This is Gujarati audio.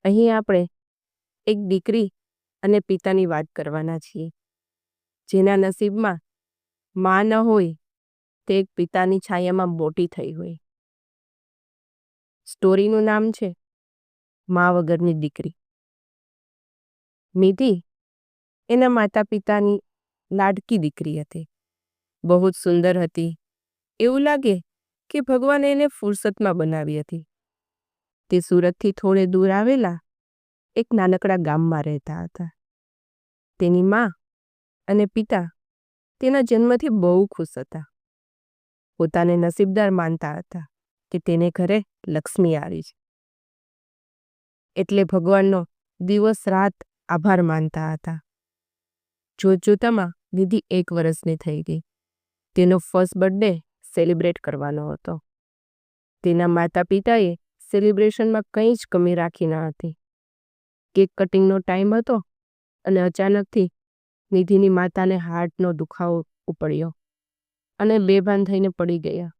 અહીં આપણે એક દીકરી અને પિતાની વાત કરવાના છીએ, જેના નસીબમાં માં ન હોય તે એક પિતાની છાયામાં મોટી થઈ હોય. સ્ટોરીનું નામ છે માં વગરની દીકરી. મિતિ એના માતા પિતાની લાડકી દીકરી હતી. બહુ જ સુંદર હતી. એવું લાગે કે ભગવાને એને ફુરસતમાં બનાવી હતી. તે સુરતથી થોડે દૂર આવેલા એક નાનકડા ગામમાં રહેતા હતા. તેની માં અને પિતા તેના જન્મથી બહુ ખુશ હતા. પોતાને નસીબદાર માનતા હતા કે તેને ઘરે લક્ષ્મી આવી છે. એટલે ભગવાનનો દિવસ રાત આભાર માનતા હતા. જોતજોતામાં નિધિ 1 વર્ષની થઈ ગઈ. તેનો ફર્સ્ટ બર્થડે સેલિબ્રેટ કરવાનો હતો. તેના માતા પિતાએ સેલિબ્રેશનમાં કંઈ જ કમી રાખી ન હતી. કેક કટિંગનો ટાઈમ હતો અને અચાનકથી નિધિની માતાને હાર્ટનો દુખાવો ઉપડ્યો અને બેભાન થઈને પડી ગયા.